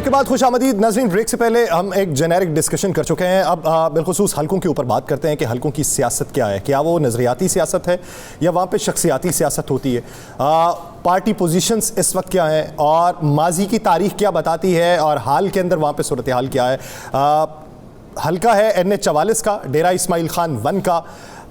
के बाद खुशामदीद नाज़रीन। ब्रेक से पहले हम एक जेनेरिक डिस्कशन कर चुके हैं, अब बिलखुसूस हलकों के ऊपर बात करते हैं कि हलकों की सियासत क्या है। क्या वो नज़रियाती सियासत है या वहाँ पे शख्सियाती सियासत होती है? पार्टी पोजीशंस इस वक्त क्या हैं और माजी की तारीख क्या बताती है और हाल के अंदर वहाँ पे सूरत हाल क्या है? हल्का है NH-44 का, डेरा इस्माइल खान 1 का।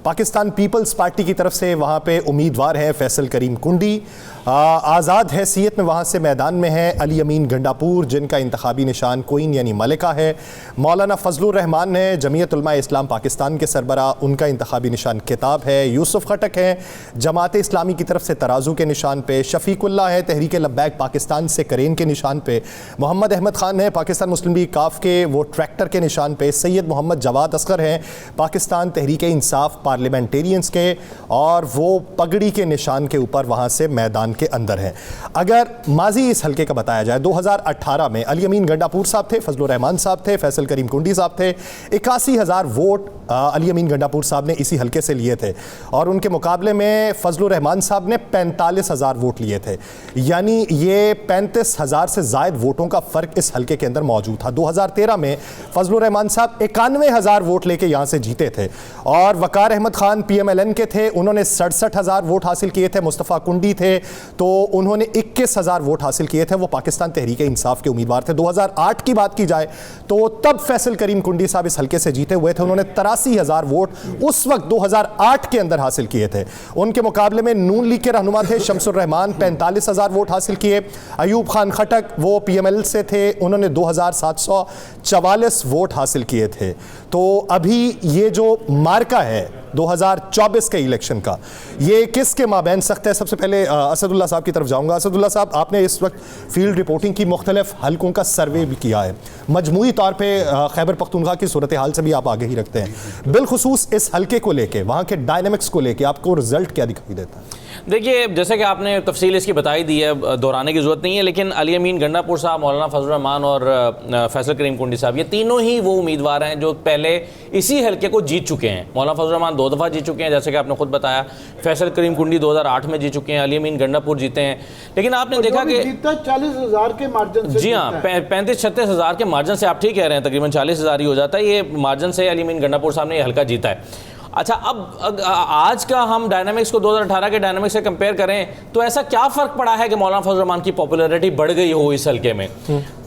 पाकिस्तान पीपल्स पार्टी की तरफ से वहाँ पे उम्मीदवार हैं फैसल करीम कुंडी। आज़ाद हैसियत में वहाँ से मैदान में है अली अमीन गंडापुर, जिनका इंतखाबी निशान कोइन यानी मलिका है। मौलाना फजलुर रहमान है, जमीयत उलमा इस्लाम पाकिस्तान के सरबरा, उनका इंतखाबी निशान किताब है। यूसुफ खटक है, जमात इस्लामी की तरफ से तराजू के निशान पे। शफीकुल्ला है, तहरीक लब्बैक पाकिस्तान से करेन के निशान पे। मोहम्मद अहमद खान है, पाकिस्तान मुस्लिम लीग काफ के, वो ट्रैक्टर के निशान पे। सैयद मोहम्मद जवाद असगर हैं, पाकिस्तान तहरीक इंसाफ पार्लियामेंटेरियंस के, और वो पगड़ी के निशान के ऊपर वहाँ से मैदान के अंदर है। अगर माजी इस हल्के का बताया जाए, 2018 में अली अमीन गंडापुर साहब थे, फजलुर रहमान साहब थे, फैसल करीम कुंडी साहब थे। 81,000 वोट अली अमीन गंडापुर साहब ने इसी हल्के से लिए थे और उनके मुकाबले में फजलुर रहमान साहब ने 45,000 वोट लिए थे। यानी ये 35,000 से ज़ायद वोटों का फ़र्क इस हल्के के अंदर मौजूद था। 2013 में फजलुर रहमान साहब 91,000 वोट लेके यहाँ से जीते थे और वकार अहमद खान PMLN के थे, उन्होंने 67,000 वोट हासिल किए थे। मुस्तफ़ा कुंडी थे तो उन्होंने 21,000 वोट हासिल किए थे, वो पाकिस्तान तहरीक इंसाफ के उम्मीदवार थे। 2008 की बात की जाए तो तब फैसल करीम कुंडी साहब इस हल्के से जीते हुए थे, उन्होंने 83,000 वोट उस वक्त 2008 के अंदर हासिल किए थे। उनके मुकाबले में नून लीग के रहनुमा थे शमसुर रहमान, 45,000 वोट हासिल किए। अयूब खान खटक वो PML से थे, उन्होंने 2,744 वोट हासिल किए थे। तो अभी ये जो मार्का है 2024 के इलेक्शन का, ये किसके माबैन सख्त है? सबसे पहले असदुल्ला साहब की तरफ जाऊंगा। असदुल्ला साहब, आपने इस वक्त फील्ड रिपोर्टिंग की, मुख्तलिफ हलकों का सर्वे भी किया है, मजमूई तौर पे खैबर पख्तूनख्वा की सूरत हाल से भी आप आगे ही रखते हैं। बिलखुसूस इस हल्के को लेके, वहाँ के डायनेमिक्स को लेके आपको रिजल्ट क्या दिखाई देता है? देखिए, जैसे कि आपने तफसील इसकी बताई दी है, दोहराने की ज़रूरत नहीं है, लेकिन अली अमीन गंडापुर साहब, मौलाना फजलुर रहमान और फैसल करीम कुंडी साहब, ये तीनों ही वो उम्मीदवार हैं जो पहले इसी हल्के को जीत चुके हैं। मौलाना फजलुर रहमान 2 दफ़ा जीत चुके हैं, जैसे कि आपने खुद बताया। फैसल करीम कुंडी 2008 में जीत चुके हैं, अली अमीन गंडापुर जीते हैं। लेकिन आपने देखा कि 40,000 के मार्जिन से, जी हाँ, 35-36 हज़ार के मार्जिन से, आप ठीक कह रहे हैं, तकरीबन 40,000 ही हो जाता है, ये मार्जिन से अली अमीन गंडापुर साहब ने ये हल्का जीता है। अच्छा, अब आज का हम डायनामिक्स को 2018 के डायनामिक्स से कंपेयर करें तो ऐसा क्या फ़र्क पड़ा है कि मौलाना फजलुर रहमान की पॉपुलैरिटी बढ़ गई हो इस हल्के में?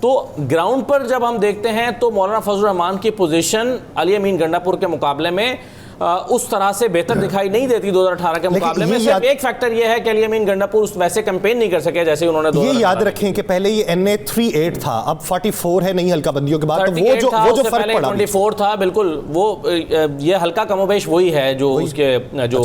तो ग्राउंड पर जब हम देखते हैं तो मौलाना फजलुर रहमान की पोजीशन अली अमीन गंडापुर के मुकाबले में उस तरह से बेहतर दिखाई नहीं देती 2018 के मुकाबले में। सिर्फ एक फैक्टर ये है कि अली अमीन गंडापुर वैसे कैंपेन नहीं कर सके जैसे उन्होंने। ये याद रखें कि पहले ये NA38 था, अब 44 है नई हल्का बंदियों के बाद, तो वो जो फर्क पड़ा 24 था, बिल्कुल वो ये हल्का कमोबेश वही है जो उसके जो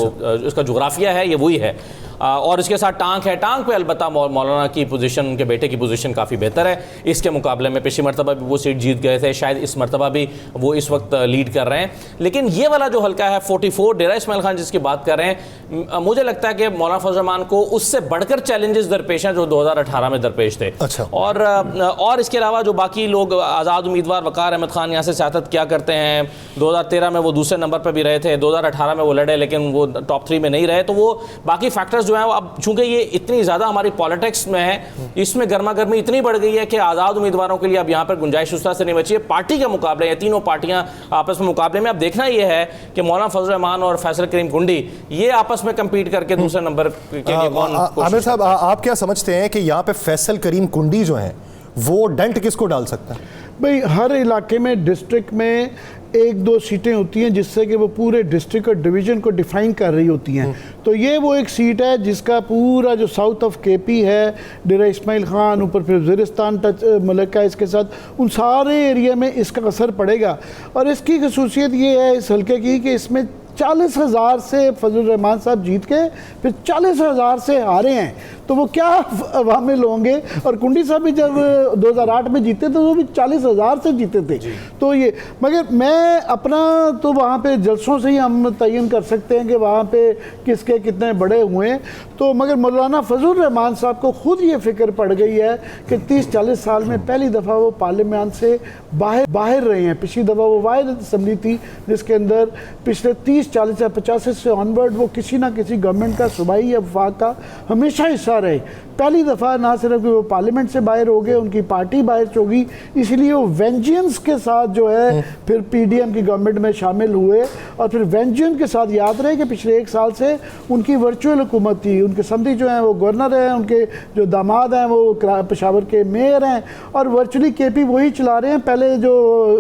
उसका जोग्राफिया है, ये वही है। और इसके साथ टांग है, टांग पे अलबत्ता मौलाना की पोजीशन, उनके बेटे की पोजीशन काफ़ी बेहतर है इसके मुकाबले में। पिछली मरतबा भी वो सीट जीत गए थे, शायद इस मरतबा भी वो इस वक्त लीड कर रहे हैं। लेकिन ये वाला जो हल्का है 44 डेरा इस्माइल खान जिसकी बात कर रहे हैं, मुझे लगता है कि मौलाना फजलुर रहमान को उससे बढ़कर चैलेंजेस दरपेश हैं जो 2018 में दरपेश थे। अच्छा। और इसके अलावा जो बाकी लोग आज़ाद उम्मीदवार वकार अहमद खान यहाँ से सियासत क्या करते हैं, 2013 में वो दूसरे नंबर पर भी रहे थे, 2018 में वो लड़े लेकिन वो टॉप 3 में नहीं रहे। तो वो बाकी फैक्टर्स जो है, अब चूंकि ये इतनी ज़्यादा हमारी पॉलिटिक्स में है, इसमें गर्मा गर्मी इतनी बढ़ गई है कि आज़ाद उम्मीदवारों के लिए अब यहाँ पर गुंजाइश उस तरह से नहीं बची है। पार्टी के मुकाबले, ये तीनों पार्टियां आपस में मुकाबले में, अब देखना ये है कि मौलाना फजलुर रहमान और फैसल करीम कुंडी ये आपस में कम्पीट करके दूसरे नंबर के लिए कौन। आमिर साहब, आप क्या समझते हैं कि यहाँ पे फैसल करीम कुंडी जो है वो डेंट किसको डाल सकता है? भाई, हर इलाके में, डिस्ट्रिक्ट में 1-2 सीटें होती हैं जिससे कि वो पूरे डिस्ट्रिक्ट और डिवीज़न को डिफ़ाइन कर रही होती हैं। तो ये वो एक सीट है जिसका पूरा जो साउथ ऑफ KP है, डेरा इस्माइल खान, ऊपर फिर वज़ीरिस्तान टच मलिका, इसके साथ उन सारे एरिया में इसका असर पड़ेगा। और इसकी खसूसियत ये है इस हल्के की कि इसमें 40,000 से फजलुर रहमान साहब जीत के फिर 40,000 से हारे हैं, तो वो क्या अवामिल होंगे। और कुंडी साहब भी जब 2008 में जीते तो वो भी 40,000 से जीते थे। तो ये, मगर मैं अपना तो वहाँ पे जलसों से ही हम तयन कर सकते हैं कि वहाँ पे किसके कितने बड़े हुए हैं। तो मगर मौलाना फजलुर रहमान साहब को खुद ये फिक्र पड़ गई है कि 30-40 साल में पहली दफ़ा वो पार्लियामेंट से बाहर रहे हैं। पिछली दफ़ा वो वाहिद असम्बली थी जिसके अंदर पिछले 30-40 या 85 से ऑनवर्ड वो किसी ना किसी गवर्नमेंट का, सूबाई या वफाक का हमेशा हिस्सा रहे। पहली दफ़ा ना सिर्फ कि वो पार्लियामेंट से बाहर हो गए, उनकी पार्टी बाहर होगी, इसलिए वो वेंजेंस के साथ जो है फिर पीडीएम की गवर्नमेंट में शामिल हुए और फिर वेंजेंस के साथ याद रहे कि पिछले 1 साल से उनकी वर्चुअल हुकूमत थी। उनके समधी जो हैं वो गवर्नर हैं, उनके जो दामाद हैं वो पेशावर के मेयर हैं और वर्चुअली केपी वही चला रहे हैं। पहले जो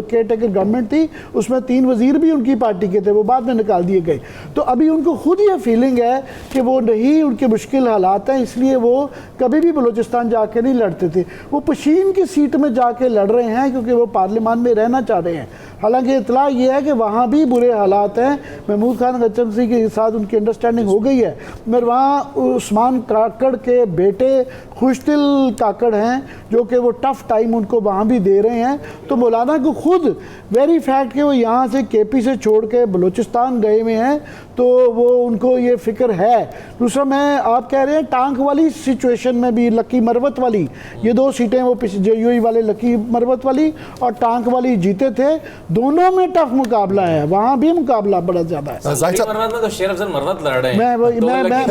केयर टेकर गवर्नमेंट थी उसमें 3 वजीर भी उनकी पार्टी के थे, वो बाद में निकाल दिए गए। तो अभी उनको खुद ये फीलिंग है कि वो नहीं, उनके मुश्किल हालात हैं, इसलिए वो कभी भी बलूचिस्तान जाके नहीं लड़ते थे। वो पशीन की सीट में जाके लड़ रहे हैं क्योंकि वो पार्लियामान में रहना चाह रहे हैं। हालांकि इतला ये है कि वहाँ भी बुरे हालात हैं। महमूद खान गच्चमसी के साथ उनकी अंडरस्टैंडिंग हो गई है, मगर वहाँ उस्मान काकड़ के बेटे खुशदिल काकड़ हैं जो कि वो टफ टाइम उनको वहाँ भी दे रहे हैं। तो मौलाना को खुद वेरी फैक्ट कि वो यहाँ से केपी से छोड़ के बलूचिस्तान गए हुए हैं, तो वो उनको ये फिक्र है। दूसरा, मैं आप कह रहे हैं टांक वाली सिचुएशन में भी, लकी मरवत वाली, ये 2 सीटें वो जेयूई वाले लकी मरवत वाली और टांक वाली जीते थे, दोनों में टफ मुकाबला है, वहाँ भी मुकाबला बड़ा ज़्यादा है। मरवत में तो शेर अफजल मरवत लड़ रहे हैं। मैं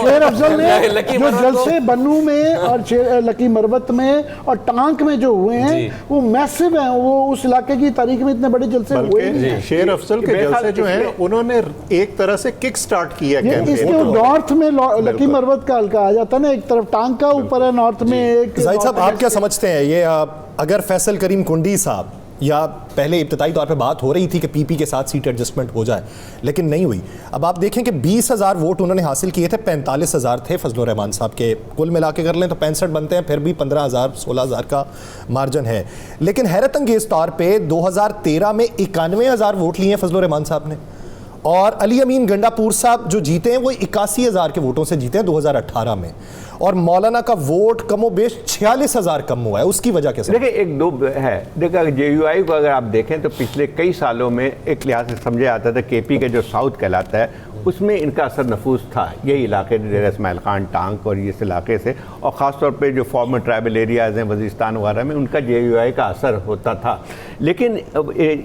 शेर अफजल ने जो जलसे बन्नू में और लकी मरवत में और टांक में जो हुए हैं वो मैसिव हैं, वो उस इलाके की तारीख में इतने बड़े जलसे हुए नहीं। शेर अफजल के जलसे जो हैं उन्होंने एक तरह से किक स्टार्ट किया कैंपेन। इसके नॉर्थ में लकी मरवत का हल्का आ जाता है ना, एक तरफ टांग का ऊपर है, नॉर्थ में एक। जाहिद साहब, आप क्या समझते हैं ये अगर फैसल करीम कुंडी साहब, या पहले इब्तदाई तौर पे बात हो रही थी कि पीपी के साथ सीट एडजस्टमेंट हो जाए लेकिन नहीं हुई, अब आप देखें कि 20,000 वोट उन्होंने हासिल किए थे, 45,000 थे फजलुर रहमान साहब के, कुल मिला के कर लें तो 65 बनते हैं, फिर भी 15,000 16,000 का मार्जिन है। लेकिन हैरत अंगेज तौर पर 2013 में 91,000 वोट लिए हैं फजलुर रहमान साहब ने, और अली अमीन गंडापुर साहब जो जीते हैं वो 81,000 के वोटों से जीते हैं 2018 में, और मौलाना का वोट कमोबेश 46,000 कम हुआ है। उसकी वजह कैसे? देखिए, एक दो है। देखिए, जेयूआई को अगर आप देखें तो पिछले कई सालों में एक लिहाज से समझा जाता था केपी के जो साउथ कहलाता है उसमें इनका असर नफूस था, यही इलाके डेरा इस्माइल खान, टांक और इस इलाके से, और ख़ासतौर पे जो फॉर्मर ट्राइबल एरियाज़ हैं वज़ीरिस्तान वगैरह में, उनका जेयूआई का असर होता था। लेकिन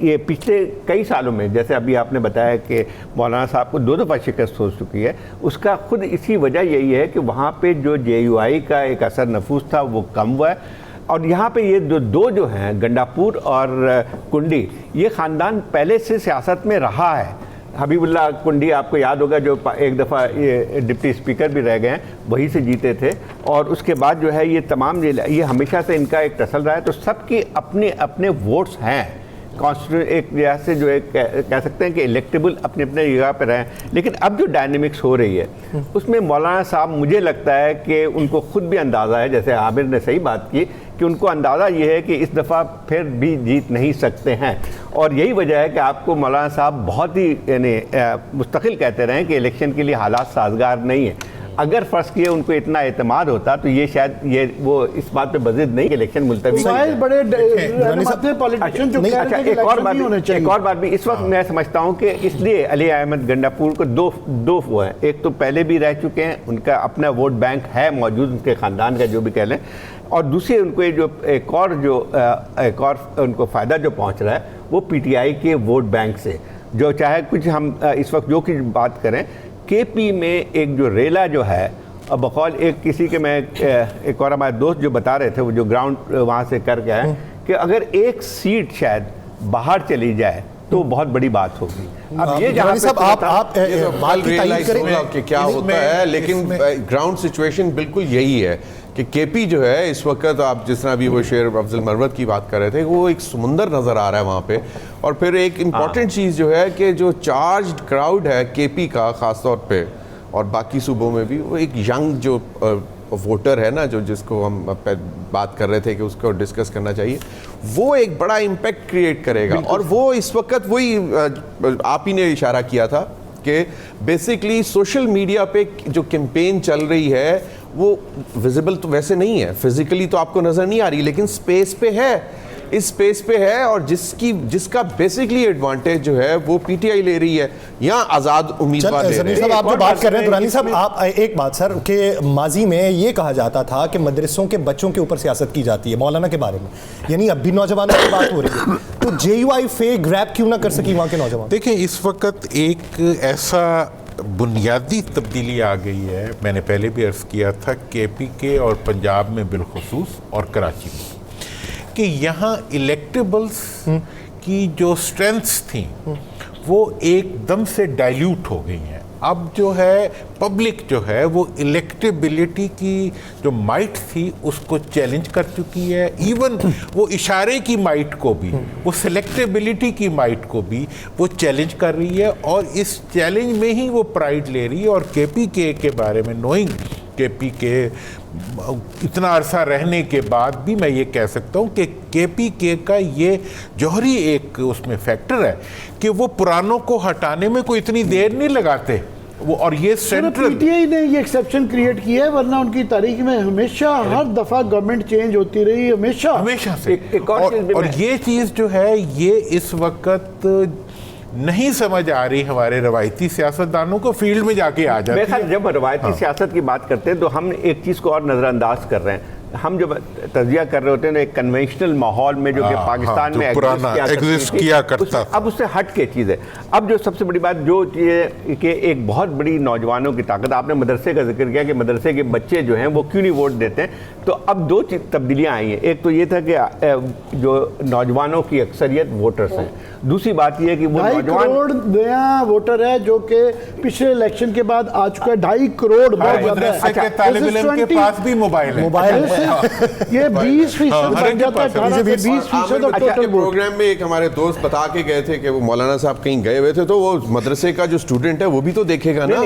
ये पिछले कई सालों में, जैसे अभी आपने बताया कि मौलाना साहब को 2 दफ़ा शिकस्त हो चुकी है, उसका खुद इसी वजह यही है कि वहाँ पे जो जेयूआई का एक असर नफूस था वो कम हुआ है। और यहाँ पे ये दो जो हैं, गंडापुर और कुंडी, ये ख़ानदान पहले से सियासत में रहा है। हबीबुल्लाह कुंडी आपको याद होगा, जो एक दफ़ा ये डिप्टी स्पीकर भी रह गए हैं, वहीं से जीते थे, और उसके बाद जो है ये तमाम ये हमेशा से इनका एक टसल रहा है। तो सबके अपने अपने वोट्स हैं, कॉन्स्टिट्यूशन एक लिहाज से जो है कह सकते हैं कि इलेक्टेबल अपने अपने जगह पर हैं। लेकिन अब जो डायनेमिक्स हो रही है उसमें मौलाना साहब, मुझे लगता है कि उनको खुद भी अंदाज़ा है, जैसे आमिर ने सही बात की कि उनको अंदाज़ा ये है कि इस दफ़ा फिर भी जीत नहीं सकते हैं, और यही वजह है कि आपको मौलाना साहब बहुत ही यानी मुस्तकिल कहते रहे कि इलेक्शन के लिए हालात साजगार नहीं है। अगर फर्ज किए उनको इतना एतमाद होता तो ये शायद ये वो इस बात पे बजिद नहीं कि इलेक्शन मुलतवी बड़े पॉलिटिशियन जो कह रहे थे कि इलेक्शन होने चाहिए। एक और बात भी इस वक्त मैं समझता हूँ कि इसलिए अली अहमद गंडापुर को दो वो हैं, एक तो पहले भी रह चुके हैं, उनका अपना वोट बैंक है मौजूद, उनके ख़ानदान का जो भी कह लें, और दूसरे उनको ये जो एक और उनको फ़ायदा जो पहुँच रहा है वो पीटीआई के वोट बैंक से, जो चाहे कुछ हम इस वक्त जो की बात करें, केपी में एक जो रेला जो है, अब बकौल एक किसी के, मैं एक और हमारे दोस्त जो बता रहे थे, वो जो ग्राउंड वहाँ से करके आए, कि अगर एक सीट शायद बाहर चली जाए तो बहुत बड़ी बात होगी। अब ये जहाँ साहब आप बात की तारीफ करें कि क्या होता है, लेकिन ग्राउंड सिचुएशन बिल्कुल यही है कि केपी जो है इस वक्त, आप जिस तरह भी वो शेर अफजल मरवत की बात कर रहे थे, वो एक समुंदर नज़र आ रहा है वहाँ पे। और फिर एक इम्पॉर्टेंट चीज़ जो है कि जो चार्ज्ड क्राउड है केपी का ख़ास तौर पे, और बाकी सूबों में भी, वो एक यंग जो वोटर है ना, जो जिसको हम बात कर रहे थे कि उसको डिस्कस करना चाहिए, वो एक बड़ा इम्पैक्ट क्रिएट करेगा। और वो इस वक्त वही आप ही ने इशारा किया था कि बेसिकली सोशल मीडिया पे जो कैंपेन चल रही है वो विजिबल तो वैसे नहीं है, फिजिकली तो आपको नज़र नहीं आ रही, लेकिन स्पेस पे है, इस स्पेस पे है, और जिसका बेसिकली एडवांटेज जो है वो पीटीआई ले रही है, यहाँ आज़ाद उम्मीदवार ले रहे हैं। साहब, आप जो बात कर रहे हैं दुरानी साहब, आप एक बात सर कि माजी में ये कहा जाता था कि मदरसों के बच्चों के ऊपर सियासत की जाती है, मौलाना के बारे में, यानी अब भी नौजवानों की बात हो रही है, तो जेयूआई फेक ग्रैब क्यों ना कर सकी वहाँ के नौजवान? देखिए, इस वक्त एक ऐसा बुनियादी तब्दीली आ गई है। मैंने पहले भी अर्ज़ किया था केपी के और पंजाब में बिलखुसूस और कराची में, कि यहाँ इलेक्टेबल्स की जो स्ट्रेंथ्स थी वो एकदम से डाइल्यूट हो गई हैं। अब जो है पब्लिक जो है वो इलेक्टेबिलिटी की जो माइट थी उसको चैलेंज कर चुकी है। इवन वो इशारे की माइट को भी, वो सिलेक्टेबिलिटी की माइट को भी वो चैलेंज कर रही है, और इस चैलेंज में ही वो प्राइड ले रही है। और केपीके के बारे में नोइंग केपीके इतना अरसा रहने के बाद भी मैं ये कह सकता हूँ कि केपीके का ये जौहरी एक उसमें फैक्टर है कि वो पुरानों को हटाने में कोई इतनी देर नहीं लगाते वो, और ये सेंट्रल पीटीआई ने ये एक्सेप्शन क्रिएट किया है, वरना उनकी तारीख में हमेशा हर दफा गवर्नमेंट चेंज होती रही, हमेशा से। और ये चीज़ जो है ये इस वक्त नहीं समझ आ रही हमारे रवायती सियासतदानों को, फील्ड में जाके आ जाती है। जब रवायती सियासत की बात करते हैं तो हम एक चीज़ को और नज़रअंदाज कर रहे हैं। हम जब तजिया कर रहे होते हैं एक कन्वेंशनल माहौल में जो कि पाकिस्तान में एग्जिस्ट किया करता, अब उससे हट के चीज़ है। अब जो सबसे बड़ी बात जो कि एक बहुत बड़ी नौजवानों की ताकत, आपने मदरसे का जिक्र किया कि मदरसे के बच्चे जो हैं वो क्यों नहीं वोट देते हैं, तो अब दो तब्दीलियाँ आई हैं। एक तो ये था कि जो नौजवानों की अक्सरियत वोटर्स हैं, दूसरी बात यह है कि वो 2.5 करोड़ नया वोटर है जो कि पिछले इलेक्शन के बाद आ चुका है। 2.5 करोड़ बहुत ज्यादा है। के तालिब इल्म के पास भी मोबाइल है। ये 20% बन जाता है, 18 से 20% ऑफ टोटल वोट। प्रोग्राम में एक हमारे दोस्त बता के गए थे कि वो मौलाना साहब कहीं गए हुए थे, तो वो मदरसे का जो स्टूडेंट है वो भी तो देखेगा ना।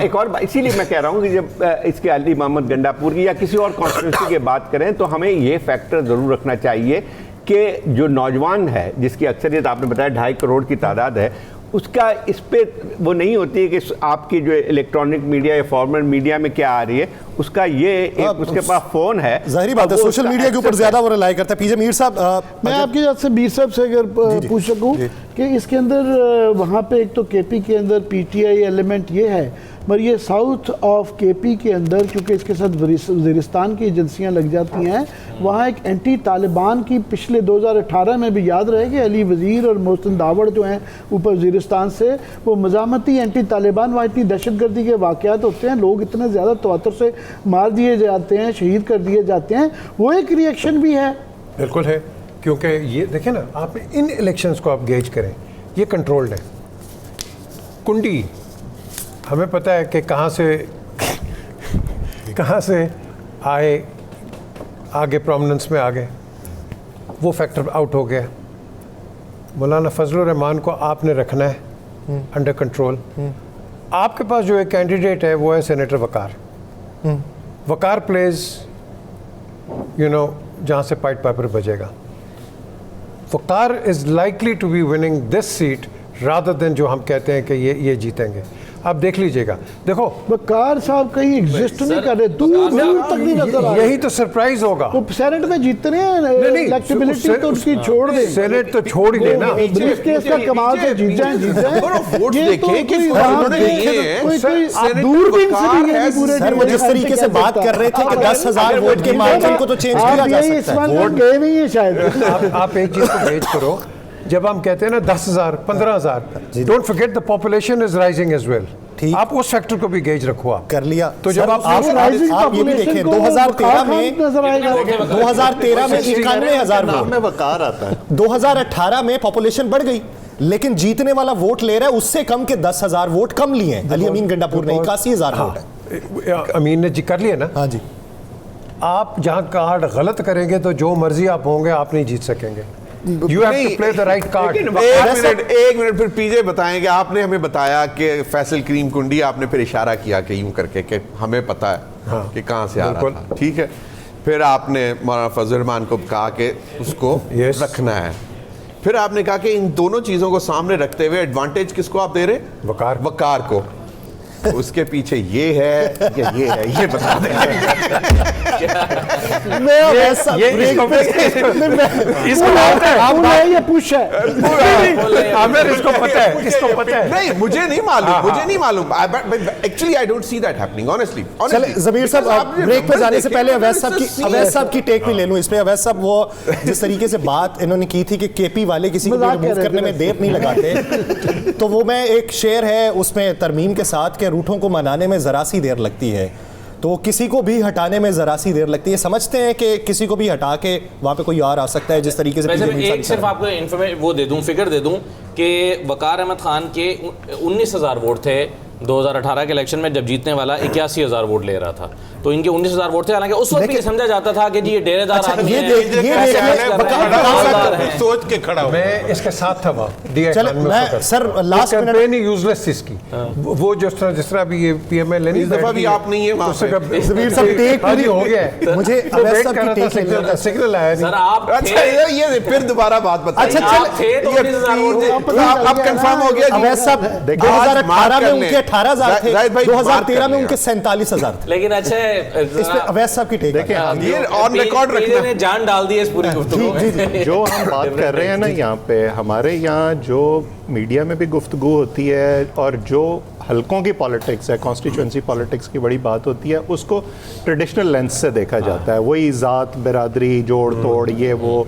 एक और इसीलिए मैं कह रहा हूँ कि जब इसके अली मोहम्मद गंडापुर की या किसी और कॉन्स्टिट्यूंसी की बात करें तो हमें ये फैक्टर जरूर रखना चाहिए कि जो नौजवान है जिसकी अक्सरियत आपने बताया 2.5 करोड़ की तादाद है, उसका इस पे वो नहीं होती है कि आपकी जो इलेक्ट्रॉनिक मीडिया या फॉर्मल मीडिया में क्या आ रही है, उसका ये एक उसके पास फोन है। जाहिर बात है सोशल मीडिया के ऊपर ज्यादा वो रिलाई करता है। पीजे मीर साहब, मैं आपकी बात से मीर साहब से अगर पूछ सकूं कि इसके अंदर वहाँ पे एक तो केपी के अंदर पीटीआई एलिमेंट ये है, मगर ये साउथ ऑफ केपी के अंदर क्योंकि इसके साथ वज़ीरिस्तान की एजेंसियां लग जाती हैं, वहाँ एक एंटी तालिबान की पिछले 2018 में भी याद रहे कि अली वज़ीर और मोहसिन दावड़ जो हैं ऊपर वज़ीरिस्तान से, वो मज़ामती एंटी तालिबान, वहाँ इतनी दहशतगर्दी के वाक़यात होते हैं, लोग इतने ज़्यादा तवातर से मार दिए जाते हैं, शहीद कर दिए जाते हैं, वो एक रिएक्शन भी है। बिल्कुल है, क्योंकि ये देखें ना, आप इन इलेक्शंस को आप गेज करें, ये कंट्रोल्ड है। कुंडी हमें पता है कि कहाँ से आए, आगे प्रोमिनेंस में आ गए, वो फैक्टर आउट हो गया। मौलाना फजलुर रहमान को आपने रखना है अंडर कंट्रोल। आपके पास जो एक कैंडिडेट है वो है सेनेटर वकार। वकार प्लेज जहाँ से पाइट पाइपर बजेगा। Waqar is likely to be winning this seat rather than जो हम कहते हैं कि ये जीतेंगे। आप देख लीजिएगा, देखो वकार साहब कहीं एग्जिस्ट नहीं कर रहे, दूर तक नहीं नजर आ रहे। यही तो सरप्राइज होगा। वो सेनेट में जीत रहे हैं, इलेक्टेबिलिटी तो उसकी छोड़ दें, सेनेट तो छोड़ ही देना। ब्रीफ केस का कमाल से जीत जाए। वोट देखें कि दूरबीन से भी ये पूरे सर वो जिस तरीके से बात कर रहे थे कि 10,000 वोट के मार्जिन को तो चेंज किया जा सकता है। वोट गए नहीं है शायद। आप एक चीज को भेज करो, जब हम कहते हैं ना 10,000 15,000, don't forget the population is rising as well. आप उस फैक्टर को भी गेज रखो। आप कर लिया तो जब आप ये भी देखें 2013 में 91,000 में वकार आता है। 2018 में पॉपुलेशन बढ़ गई, लेकिन जीतने वाला वोट ले रहा है उससे कम के 10,000 वोट कम लिए हैं। अली अमीन गंडापुर ने 81,000 वोट है। अमीन ने कर लिया ना। हाँ जी। आप जहां कार्ड गलत करेंगे तो जो मर्जी आप होंगे, आप नहीं जीत सकेंगे। You have to play the right card. एक मिनट फिर पीजे बताएंगे। आपने हमें बताया कि फैसल करीम कुंडी, आपने फिर इशारा किया कि यूं करके कि हमें पता है कि कहां से आ रहा था, ठीक है। फिर आपने मौलाना फजल रहमान को कहा कि उसको रखना है। फिर आपने कहा कि इन दोनों चीजों को सामने रखते हुए एडवांटेज किसको आप दे रहे? वकार को। उसके पीछे ये है या ये है, ये बता दें। मैं अवैध साहब ये ब्रेक इसको- पे इसको पता है फूल है या पुश है? आमिर, इसको पता है, इसको पता है। नहीं, मुझे नहीं मालूम, मुझे नहीं मालूम। Actually I don't see that happening honestly. चले जमीर साहब, ब्रेक पे जाने से पहले अवैध साहब की टेक भी ले लूं इस पे। अवैध साहब, वो जिस तरीके से बात इन्होंने की थी कि केपी वाले किसी को मजाक रिमूव कर रहे करने थे में देर नहीं लगाते, तो वो मैं एक शेर है उसमें तरमीम के साथ के रूठों को मनाने में जरा सी देर लगती है, तो किसी को भी हटाने में जरा सी देर लगती है। समझते हैं कि किसी को भी हटा के वहां पे कोई और आ सकता है, जिस तरीके से वैसे PJ मैं मीर साहब एक सिर्फ कर रहे आपको इन्फॉर्मेशन वो दे दूं, फिगर दे दूं कि वकार अहमद खान के 19,000 वोट थे 2018 के इलेक्शन में, जब जीतने वाला 81,000 वोट ले रहा था। तो इनके 19,000 वोट थे। हालांकि उस वक्त भी ये समझा जाता था कि जी ये डेरेदार अच्छा, आदमी ये है, देख- ये पैसे देख- खर्च कर रहे हैं, हवलदार हैं। सोच के खड़ा हो। मैं इसके साथ था वहाँ DI चले, खान में मैं- उसको कर- सर, लास्ट ये मिनट- कैंपेन ही यूजलेस थी इसकी। वो जिस तरह अभी ये PML इस दफा भी आप नहीं है वहाँ पे। जमीर साहब, टेक हाँ जी, पूरी हो गया है। मुझे वो अवैध वेट साहब कर की रहा था, टेक लेनी है। सिग्नल आया नहीं। सर आप अच्छा, ये फिर दोबारा बात बताइए। अच्छा, आप थे तो 19,000 वोट थे। अब कंफर्म हो गया जी। अवैध साहब, देखिए, आज 2018 मार्क में कर उनके लें। 18,000 थे, जाहिद भाई, 2013 में मार्क उनके कर 47,000 थे। लेकिन अच्छा इस पे अवैध साहब की टेक देखिए, ये ऑन रिकॉर्ड रखना। ने जान डाल दी है इस पूरी गुफ्तगू में। जो हम बात कर रहे हैं ना यहाँ पे, हमारे यहाँ जो मीडिया में भी गुफ्तगू होती है और जो हलकों की पॉलिटिक्स है, कॉन्स्टिट्यूंसी पॉलिटिक्स की बड़ी बात होती है, उसको ट्रेडिशनल लेंस से देखा जाता है। वही ज़ात, बिरादरी, जोड़ तोड़, ये वो,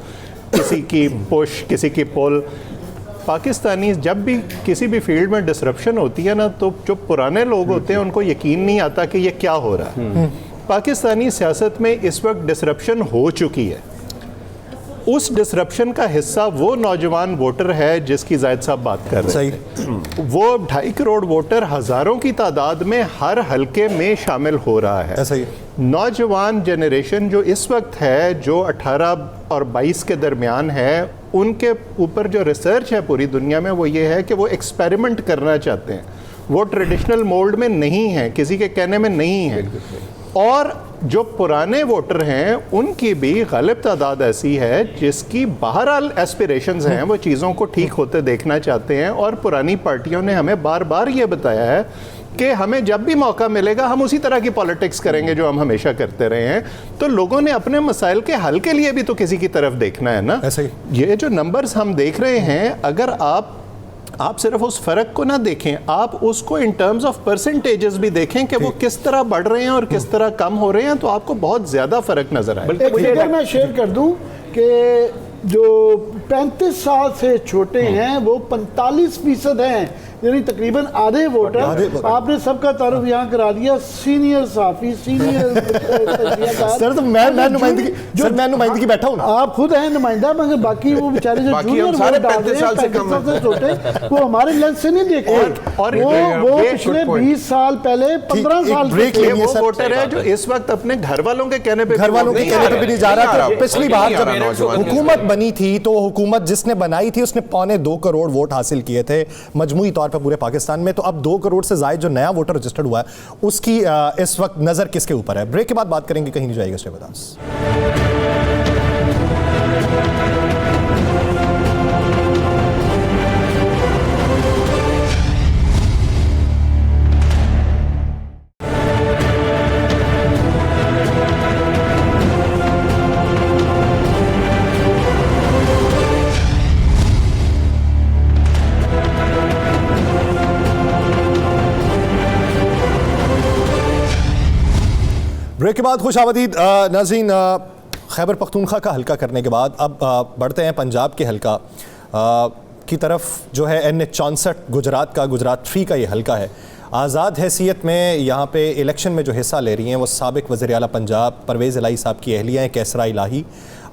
किसी की पुश, किसी की पुल। पाकिस्तानी जब भी किसी भी फील्ड में डिसरप्शन होती है ना, तो जो पुराने लोग होते हैं उनको यकीन नहीं आता कि ये क्या हो रहा है। पाकिस्तानी सियासत में इस वक्त डिसरप्शन हो चुकी है। उस डिसरप्शन का हिस्सा वो नौजवान वोटर है जिसकी जायद साहब बात कर रहे सही। थे। वो 2.5 करोड़ वोटर हज़ारों की तादाद में हर हलके में शामिल हो रहा है। ऐसा ही। नौजवान जनरेशन जो इस वक्त है, जो 18 और 22 के दरमियान है, उनके ऊपर जो रिसर्च है पूरी दुनिया में, वो ये है कि वो एक्सपेरिमेंट करना चाहते हैं। वो ट्रेडिशनल मोल्ड में नहीं है, किसी के कहने में नहीं है। और जो पुराने वोटर हैं उनकी भी गालिब तादाद ऐसी है जिसकी बहरहाल एस्पिरेशंस हैं, वो चीज़ों को ठीक होते देखना चाहते हैं। और पुरानी पार्टियों ने हमें बार बार ये बताया है कि हमें जब भी मौका मिलेगा हम उसी तरह की पॉलिटिक्स करेंगे जो हम हमेशा करते रहे हैं। तो लोगों ने अपने मसाइल के हल के लिए भी तो किसी की तरफ देखना है ना। ऐसे ही। ये जो नंबर्स हम देख रहे हैं, अगर आप सिर्फ उस फर्क को ना देखें, आप उसको इन टर्म्स ऑफ परसेंटेजेस भी देखें कि वो किस तरह बढ़ रहे हैं और किस तरह कम हो रहे हैं, तो आपको बहुत ज्यादा फर्क नजर आए। एक फिगर मैं शेयर कर दूं कि जो 35 साल से छोटे हैं वो 45% हैं, यानी तकरीबन आधे वोटर। आपने सबका तारुफ यहाँ करा दिया, सीनियर साफी, सीनियर सर, तो मैं नुमाइंदगी बैठा हूँ ना। आप खुद हैं नुमाइंदा, मगर बाकी वो बेचारे जो बाकी जूनियर हम सारे वोट डाल रहे 35 हैं, साल से 35 कम साल से छोटे, वो हमारे लेंस से नहीं देखते। और वो ये पिछले good point। 20 साल पहले 15 एक साल break से ले ये लेंगे वो सर, वोटर है जो इस वक्त अपने घर वालों के कहने पे घर वालों के नहीं कहने आ पे रहा भी नहीं है, जा नहीं आ रहा। रहा। पिछली नहीं बार आ जब रहा नौजवान के हुकूमत बनी थी तो हुकूमत जिसने बनाई थी उसने 2.25 करोड़ वोट हासिल किए थे मजमूई तौर पर पूरे पाकिस्तान में। तो अब 2 करोड़ से ज़ायद जो नया वोटर रजिस्टर्ड हुआ है उसकी इस वक्त नज़र किसके ऊपर है? ब्रेक के बाद बात करेंगे, कहीं नहीं जाएगा शहबाज। ब्रेक के बाद खुश आमदीद नाज़रीन। खैबर पख्तूनख्वा का हल्का करने के बाद अब बढ़ते हैं पंजाब के हल्का की तरफ, जो है NH-64 गुजरात का, गुजरात 3 का ये हल्का है। आज़ाद हैसियत में यहाँ पे इलेक्शन में जो हिस्सा ले रही हैं वो साबिक वज़ीर आला पंजाब परवेज़ इलाही साहब की अहलिया हैं कैसरा इलाही,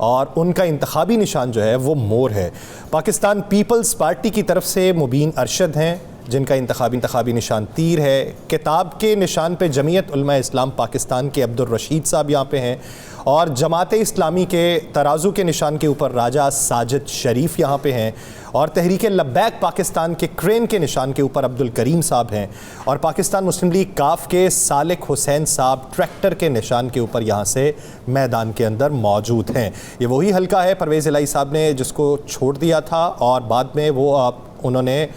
और उनका इंतखाबी निशान जो है वो मोर है। पाकिस्तान पीपल्स पार्टी की तरफ से मुबीन अरशद हैं जिनका इंतखाबी निशान तीर है। किताब के निशान पे जमीयत उलमा इस्लाम पाकिस्तान के अब्दुल रशीद साहब यहाँ पे हैं, और जमात इस्लामी के तराजू के निशान के ऊपर राजा साजिद शरीफ यहाँ पे हैं, और तहरीक लब्बैक पाकिस्तान के क्रेन के निशान के ऊपर अब्दुल करीम साहब हैं, और पाकिस्तान मुस्लिम लीग काफ के सालिक हुसैन साहब ट्रैक्टर के निशान के ऊपर यहाँ से मैदान के अंदर मौजूद हैं। ये वही हल्का है परवेज़ इलाही साहब ने जिसको छोड़ दिया था और बाद में वो उन्होंने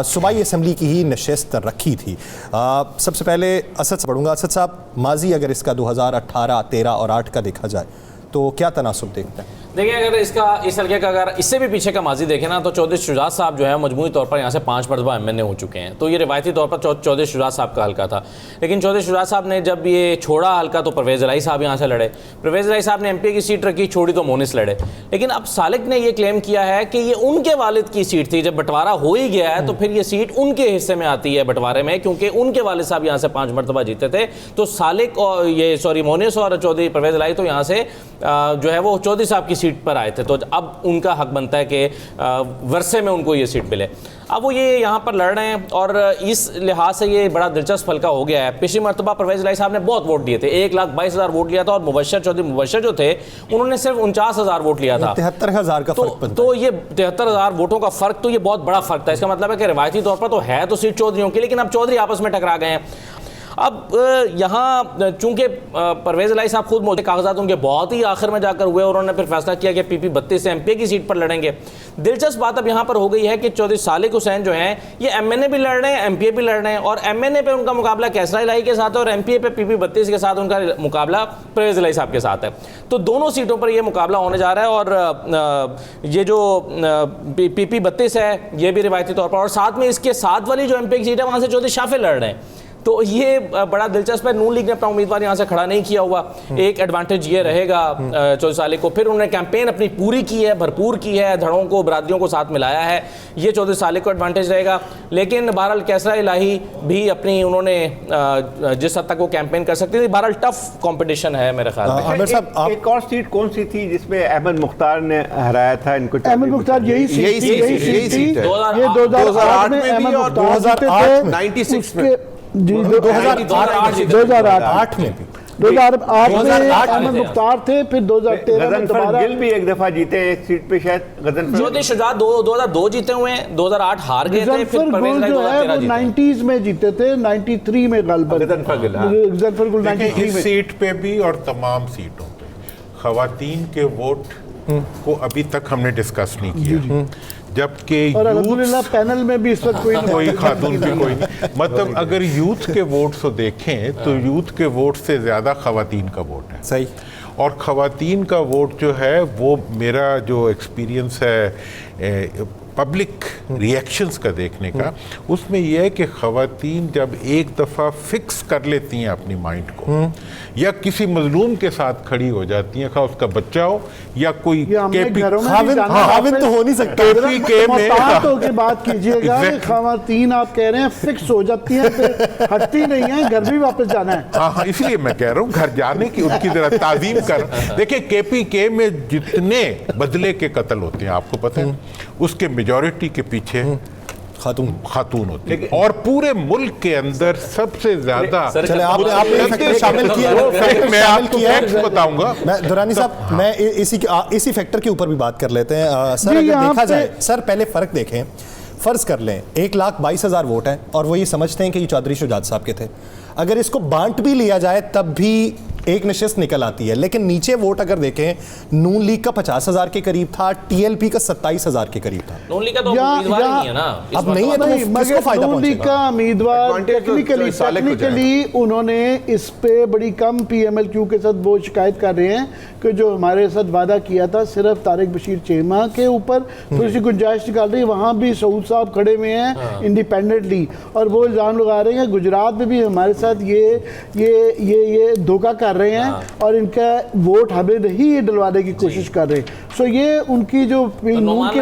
सूबाई असम्बली की ही नशस्त रखी थी। सबसे पहले असद से पढ़ूंगा। असद साहब, माजी अगर इसका 2018, 13 और 8 का देखा जाए तो क्या तनासुब देखते हैं? देखिए, अगर इस हल्के का अगर इससे भी पीछे का माजी देखें ना, तो चौधरी शुजात साहब जो है मजमूई तौर पर यहाँ से 5 मरतबा MNA हो चुके हैं। तो ये रिवायती तौर पर चौधरी शुजात साहब का हल्का था। लेकिन चौधरी शुजात साहब ने जब ये छोड़ा हल्का तो परवेज़ इलाही साहब यहाँ से लड़े। परवेज़ इलाही साहब ने MP की सीट रखी, छोड़ी तो मोनिस लड़े। लेकिन अब सालिक ने यह क्लेम किया है कि ये उनके वालिद की सीट थी। जब बंटवारा हो ही गया है तो फिर ये सीट उनके हिस्से में आती है बंटवारे में, क्योंकि उनके वालिद साहब यहाँ से 5 मरतबा जीते थे। तो सालिक और मोनिस और चौधरी परवेज़ इलाही तो यहाँ से जो है वो चौधरी साहब की सीट पर आए थे। तो अब उनका हक बनता है कि वर्षे में उनको ये सीट मिले। अब वो ये यहाँ पर लड़ रहे हैं और इस लिहाज से ये बड़ा दिलचस्प हल्का हो गया है। पिछली मरतबा परवेज़ इलाही साहब ने बहुत वोट दिए थे, 1,22,000 वोट लिया था, और चौधरी मुबशर जो थे उन्होंने सिर्फ 49,000 वोट लिया था। 73,000 का फर्क बनता तो ये 73,000 वोटों का फर्क, तो ये बहुत बड़ा फर्क था। इसका मतलब है कि रिवायती तौर पर तो है तो सीट चौधरियों की, लेकिन अब चौधरी आपस में टकरा गए हैं। अब यहाँ चूंकि परवेज़ इलाही साहब खुद मौजूद, कागजात उनके बहुत ही आखिर में जाकर हुए और उन्होंने फिर फैसला किया कि PP 32 से MP की सीट पर लड़ेंगे। दिलचस्प बात अब यहाँ पर हो गई है कि चौधरी सालिक हुसैन जो हैं ये MNA भी लड़ रहे हैं, MPA भी लड़ रहे हैं, और MNA पे उनका मुकाबला कैसरा इलाही के साथ है और MPA पे PP 32 के साथ उनका मुकाबला परवेज़ इलाही साहब के साथ है। तो दोनों सीटों पर ये मुकाबला होने जा रहा है। और ये जो PP 32 है ये भी रिवायती तौर पर, और साथ में इसके साथ वाली जो MP की सीट है वहाँ से चौधरी शाफे लड़ रहे हैं। तो ये बड़ा दिलचस्प है। नून लीग ने अपना उम्मीदवार यहाँ से खड़ा नहीं किया हुआ। एक एडवांटेज ये रहेगा चौधरी सालिक को। फिर उन्होंने कैंपेन अपनी पूरी की है, भरपूर की है, धड़ों को बरादरियों को साथ मिलाया है, ये चौधरी सालिक को एडवांटेज रहेगा। लेकिन बहरहाल कैसरा इलाही भी अपनी उन्होंने जिस हद तक वो कैंपेन कर सकती थी, बहरहाल टफ कॉम्पिटिशन है मेरे ख्याल में। एक और सीट कौन सी थी जिसमें अहमद मुख्तार ने हराया था इनको? अहमद मुख्तार यही सीट थी। 2008 में भी और 2096 में जी 2008 में भी 2008 में अहमद मुख्तार थे, फिर 2013 में दोबारा गिल भी एक दफा जीते एक सीट पे शायद। चौधरी शुजात 2002 जीते हुए हैं, 2008 हार गए थे, फिर परवेज़ इलाही 2013 जीते। 90s में जीते थे, 93 में गलबत। गजनफर गुल 93 में। सीट पे भी और तमाम सीटों पे खवातीन के वोट को अभी तक हमने डिस्कस नहीं किया, जबकि अल्हम्दुलिल्लाह पैनल में भी इस वक्त कोई खातून भी कोई नहीं। मतलब अगर यूथ के वोट को देखें तो यूथ के वोट से ज़्यादा खवातीन का वोट है। सही। और खवातीन का वोट जो है वो मेरा जो एक्सपीरियंस है पब्लिक रिएक्शंस का देखने का, उसमें यह है कि खवातीन जब एक दफ़ा फिक्स कर लेती हैं अपनी माइंड को या किसी मजलूम के साथ खड़ी हो जाती हैं, खा उसका बच्चा हो या कोई खाविन तो हो नहीं सकता। के बात कीजिएगा, खवातीन आप कह रहे हैं फिक्स हो जाती हैं, फिर हटती नहीं है, घर भी वापस जाना है। हाँ, इसलिए मैं कह रहा हूँ घर जाने की उनकी जरा ताजीम कर। देखिए KPK में जितने बदले के कत्ल होते हैं आपको पता है, उसके मेजॉरिटी के पीछे खातून होती है, और पूरे मुल्क के अंदर सबसे ज्यादा। आपने शामिल किया, मैं आपको फैक्ट्स बताऊंगा। मैं दुरानी साहब, मैं इसी फैक्टर के ऊपर भी बात कर लेते हैं। सर अगर देखा जाए, सर पहले फर्क देखें, फर्ज कर लें 1,22,000 वोट हैं और वो ये समझते हैं कि ये चौधरी शुजात साहब के थे। अगर इसको बांट भी लिया जाए तब भी एक नशिस्त निकल आती है। लेकिन नीचे वोट अगर देखें, नून लीग का 50,000 के करीब था, TLP का 27,000 के करीब था। नून लीग का तो उम्मीदवार नहीं है ना, अब नहीं है तो किसको फायदा नून लीग का उम्मीदवार टेक्निकली उन्होंने इस पे बड़ी कम PMLQ के साथ वो शिकायत कर रहे हैं कि जो हमारे साथ वादा किया था सिर्फ तारिक बशीर चेमा के ऊपर थोड़ी सी गुंजाइश निकाल रही है। वहाँ भी सऊद साहब खड़े हुए हैं इंडिपेंडेंटली, और वो इल्ज़ाम लगा रहे हैं गुजरात में भी हमारे साथ ये धोखा कर रहे हैं और इनका वोट हमें नहीं डलवाने की कोशिश कर रहे हैं। सो ये उनकी जो नून के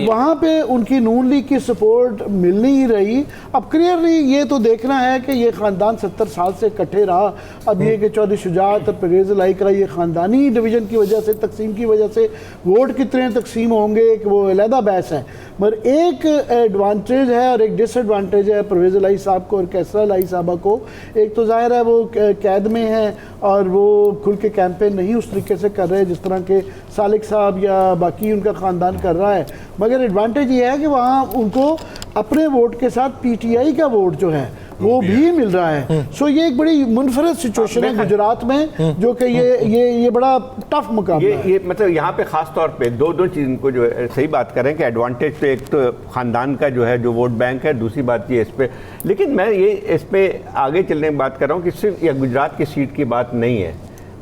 वहाँ पे उनकी नून लीग की सपोर्ट मिल नहीं रही। अब क्लियरली ये तो देखना है कि ये ख़ानदान 70 साल से इकट्ठे रहा। अब ये कि चौधरी शुजात और परवेज़ इलाही का ये ख़ानदानी डिवीज़न की वजह से, तकसीम की वजह से वोट कितने तकसीम होंगे कि वो अलहदा बहस है। मगर एक एडवांटेज है और एक डिसएडवांटेज है परवेज़ इलाही साहब को और कैसरा इलाही साहबा को। एक तो ज़ाहिर है वो कैद में है और वो खुल के कैंपेन नहीं उस तरीके से कर रहे जिस तरह के सालिक साहब या बाकी उनका ख़ानदान कर रहा है। मगर एडवांटेज ये है कि वहाँ उनको अपने वोट के साथ PTI का वोट जो है वो भी मिल रहा है। सो ये एक बड़ी मुनफरद सिचुएशन है गुजरात में, जो कि ये बड़ा टफ मुकाबला है। ये मतलब यहाँ पे खास तौर पे दो चीज़ को जो है सही बात करें कि एडवांटेज तो एक तो खानदान का जो है जो वोट बैंक है, दूसरी बात ये इस पे, लेकिन मैं ये इस पे आगे चलने की बात कर रहा हूँ कि सिर्फ यह गुजरात की सीट की बात नहीं है,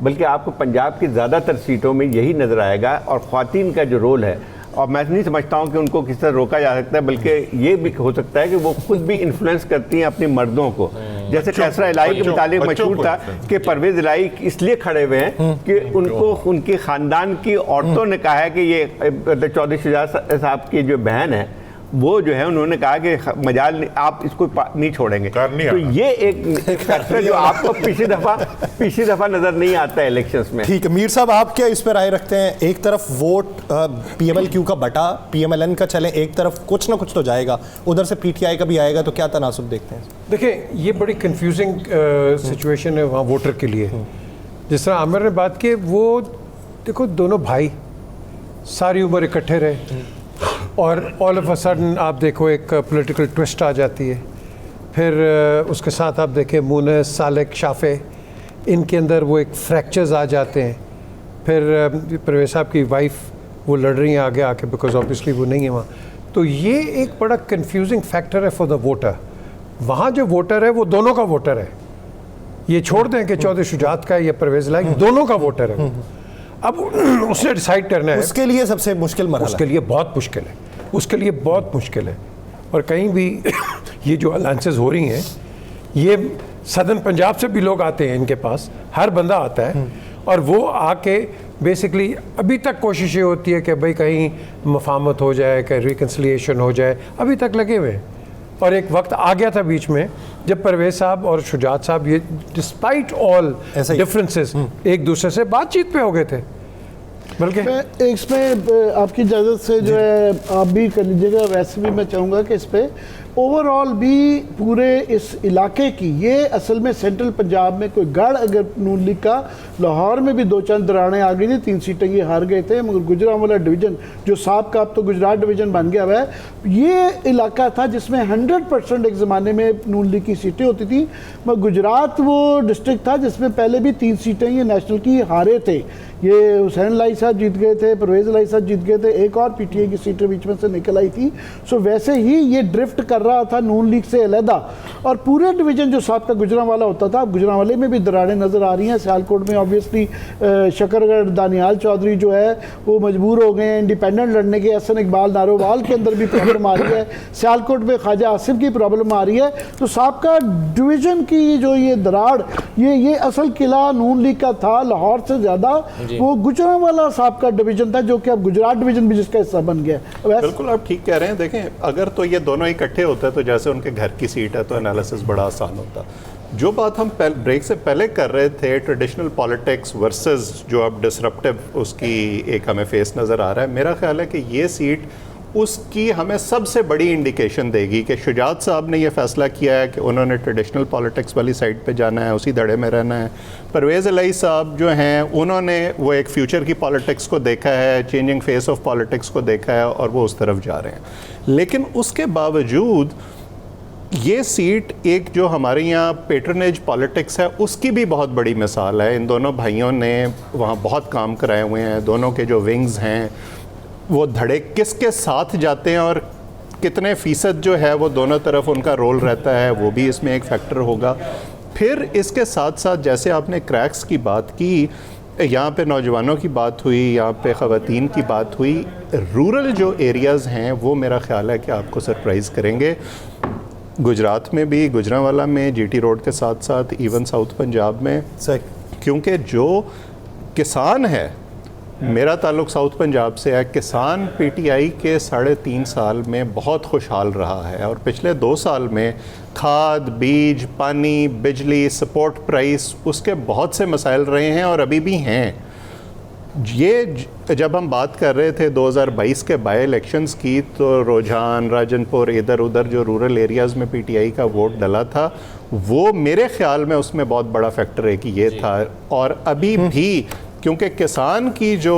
बल्कि आपको पंजाब की ज़्यादातर सीटों में यही नज़र आएगा। और ख़वातीन का जो रोल है, और मैं नहीं समझता हूँ कि उनको किस तरह रोका जा सकता है, बल्कि ये भी हो सकता है कि वो खुद भी इन्फ्लुएंस करती हैं अपने मर्दों को। जैसे कैसरा इलाही के मुतालिक मशहूर था कि परवेज़ इलाही इसलिए खड़े हुए हैं कि उनको उनके ख़ानदान की औरतों ने कहा है कि ये चौधरी शुजात साहब की जो बहन है वो जो है उन्होंने कहा कि मजाल आप इसको नहीं छोड़ेंगे। तो ये एक फैक्टर जो आपको पिछली दफा नजर नहीं आता है इलेक्शंस में। ठीक है मीर साहब, आप क्या इस पर राय रखते हैं? एक तरफ वोट PMLQ का बटा PMLN का चले, एक तरफ कुछ ना कुछ तो जाएगा, उधर से PTI का भी आएगा, तो क्या तनासुब देखते हैं? देखिए ये बड़ी कंफ्यूजिंग सिचुएशन है वहाँ वोटर के लिए। जिस तरह आमिर ने बात की, वो देखो दोनों भाई सारी उम्र इकट्ठे रहे और ऑल ऑफ अ सडन आप देखो एक पॉलिटिकल ट्विस्ट आ जाती है। फिर उसके साथ आप देखें मुनस, सालेक, शाफे, इनके अंदर वो एक फ्रैक्चर्स आ जाते हैं। फिर परवेज़ साहब की वाइफ वो लड़ रही हैं आगे आके, बिकॉज ऑब्वियसली वो नहीं है वहाँ। तो ये एक बड़ा कंफ्यूजिंग फैक्टर है फॉर द वोटर। वहाँ जो वोटर है वो दोनों का वोटर है, ये छोड़ दें कि चौधरी शुजात का या परवेज़ इलाही, दोनों का वोटर है। अब उसने डिसाइड करना है, उसके लिए सबसे मुश्किल मरहला, उसके लिए बहुत मुश्किल है, उसके लिए बहुत मुश्किल है। और कहीं भी ये जो अलायंसेस हो रही हैं, ये सदर्न पंजाब से भी लोग आते हैं इनके पास, हर बंदा आता है और वो आके बेसिकली अभी तक कोशिश ये होती है कि भाई कहीं मफामत हो जाए, कहीं रिकन्सिलिएशन हो जाए, अभी तक लगे हुए हैं। और एक वक्त आ गया था बीच में जब परवेज़ साहब और शुजात साहब ये डिस्पाइट ऑल डिफरेंसेस एक दूसरे से बातचीत पे हो गए थे। बल्कि मैं इसमें आपकी इजाज़त से जो है आप भी कर लीजिएगा, वैसे भी मैं चाहूँगा कि इस पर ओवरऑल भी पूरे इस इलाके की, ये असल में सेंट्रल पंजाब में कोई गढ़ अगर नून लीग का, लाहौर में भी 2-4 दरारें आ गई थी, 3 सीटें ये हार गए थे, मगर गुजरांवाला डिवीज़न जो साहब का अब तो गुजरात डिवीज़न बन गया हुआ है, ये इलाका था जिसमें 100% एक ज़माने में नून लीग की सीटें होती थी। मगर गुजरात वो डिस्ट्रिक्ट था जिसमें पहले भी 3 सीटें ये नेशनल की हारे थे। ये हुसैन इलाही साहब जीत गए थे, परवेज़ इलाही साहब जीत गए थे, एक और PTI की सीटें बीच में से निकल आई थी। सो वैसे ही ये ड्रिफ्ट कर रहा था नून लीग से अलहदा, और पूरे डिवीज़न जो साहब का गुजरांवाला होता था, गुजरांवाले में भी दरारें नज़र आ रही हैं। सियालकोट में ऑब्वियसली शकरगढ़ दानियाल चौधरी जो है वो मजबूर हो गए हैं इंडिपेंडेंट लड़ने के। एहसन इकबाल नारोवाल के अंदर भी प्रॉब्लम आ रही है, सियालकोट में ख्वाजा आसिफ की प्रॉब्लम आ रही है। तो साहब का डिवीज़न की जो ये दरार, ये असल किला नून लीग का था, लाहौर से ज़्यादा वो गुजरांवाला साहब का डिवीज़न था, जो कि अब गुजरात डिवीज़न भी जिसका हिस्सा बन गया। बिल्कुल आप ठीक कह रहे हैं। देखें, अगर तो ये दोनों इकट्ठे होते तो जैसे उनके घर की सीट है तो एनालिसिस बड़ा आसान होता। जो बात हम ब्रेक से पहले कर रहे थे, ट्रेडिशनल पॉलिटिक्स वर्सेस जो अब डिसरप्टिव उसकी एक हमें फेस नज़र आ रहा है, मेरा ख्याल है कि ये सीट उसकी हमें सबसे बड़ी इंडिकेशन देगी कि शुजात साहब ने यह फ़ैसला किया है कि उन्होंने ट्रेडिशनल पॉलिटिक्स वाली साइड पे जाना है, उसी धड़े में रहना है। परवेज़ इलाही साहब जो हैं उन्होंने वो एक फ्यूचर की पॉलिटिक्स को देखा है, चेंजिंग फेस ऑफ पॉलिटिक्स को देखा है और वो उस तरफ जा रहे हैं। लेकिन उसके बावजूद ये सीट एक जो हमारे यहाँ पेट्रनेज पॉलिटिक्स है उसकी भी बहुत बड़ी मिसाल है। इन दोनों भाइयों ने वहाँ बहुत काम कराए हुए हैं, दोनों के जो विंग्स हैं वो धड़े किसके साथ जाते हैं और कितने फ़ीसद जो है वो दोनों तरफ उनका रोल रहता है, वो भी इसमें एक फैक्टर होगा। फिर इसके साथ साथ जैसे आपने क्रैक्स की बात की, यहाँ पे नौजवानों की बात हुई, यहाँ पे ख़वातीन की बात हुई, रूरल जो एरियाज़ हैं वो मेरा ख़्याल है कि आपको सरप्राइज़ करेंगे। गुजरात में भी, गुजरांवाला में, GT रोड के साथ साथ इवन साउथ पंजाब में, क्योंकि जो किसान है, मेरा ताल्लुक साउथ पंजाब से है, किसान PTI के 3.5 साल में बहुत खुशहाल रहा है और पिछले 2 साल में खाद, बीज, पानी, बिजली, सपोर्ट प्राइस, उसके बहुत से मसाइल रहे हैं और अभी भी हैं। ये जब हम बात कर रहे थे 2022 के बाई इलेक्शंस की, तो रुझान, राजनपुर, इधर उधर जो रूरल एरियाज़ में PTI का वोट डला था, वो मेरे ख्याल में उसमें बहुत बड़ा फैक्टर है कि ये था। और अभी भी क्योंकि किसान की जो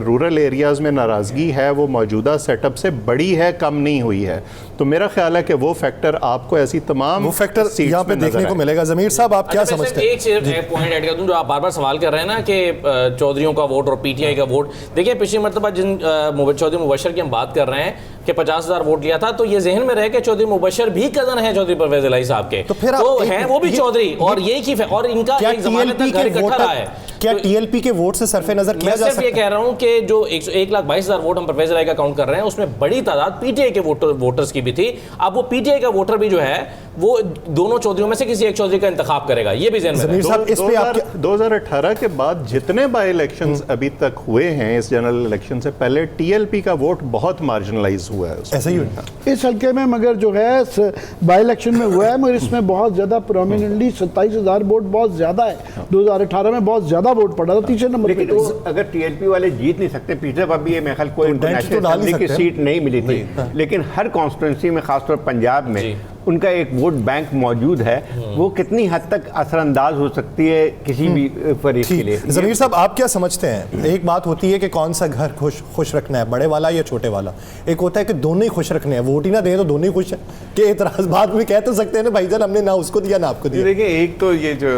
रूरल एरियाज़ में नाराज़गी है वो मौजूदा सेटअप से बड़ी है, कम नहीं हुई है। तो मेरा ख्याल है कि वो फैक्टर आपको ऐसी तमाम वो फैक्टर यहाँ पे देखने को मिलेगा। ज़मीर साहब, आप क्या समझते हैं? एक पॉइंट ऐड कर दूं, जो आप बार बार सवाल कर रहे हैं ना कि चौधरियों का वोट और पीटीआई का वोट, देखिए पिछली मरतबा जिन चौधरी मुबशर की हम बात कर रहे हैं कि 50,000 वोट लिया था, तो ये जहन में रहे कि चौधरी मुबशर भी कजन है चौधरी परवेज इलाही साहब के, तो फिर हैं वो भी चौधरी, और यही की और इनका एक ज़माने तक घर इकट्ठा रहा है। क्या टीएलपी के वोट से सरफे नजर किया जा सकता है? मैं सिर्फ ये कह रहा हूं कि जो 1,22,000 वोट हम परवेज इलाही का काउंट कर रहे हैं, उसमें बड़ी तादाद पीटीआई के वोटर्स की भी थी। अब वो पीटीआई का वोटर भी जो है वो दोनों चौधरियों में से किसी एक चौधरी का इंतखाब करेगा, ये भी ज़हन में रहे। साहब, इस पे आप 2018 के बाद जितने बाई इलेक्शंस अभी तक हुए हैं, इस जनरल इलेक्शन से पहले, टीएलपी का वोट बहुत मार्जिनलाइज हुआ है। ऐसा ही हुआ इस हल्के में, मगर जो है बाई इलेक्शन में हुआ है, मगर इसमें बहुत ज़्यादा प्रोमिनेंटली 27,000 वोट बहुत ज़्यादा है। 2018 में बहुत ज़्यादा वोट पड़ा था, तीसरे नंबर पे। लेकिन अगर टीएलपी वाले जीत नहीं सकते, पिछले बार भी ये मेरे ख्याल कोई नेशनल असेंबली की सीट नहीं मिली थी, लेकिन हर कॉन्स्टिट्यूंसी में, खासतौर पंजाब में उनका एक वोट बैंक मौजूद है, वो कितनी हद तक असरअंदाज हो सकती है किसी भी फरीक के लिए। ज़मीर साहब, आप क्या समझते हैं? एक बात होती है कि कौन सा घर खुश रखना है, बड़े वाला या छोटे वाला। एक होता है कि दोनों ही खुश रखने हैं, वोट ही ना दें तो दोनों ही खुश हैं, कि एतराज बाद में कह तो सकते हैं ना भाईजान, हमने ना उसको दिया ना आपको दिया। देखिए, एक तो ये जो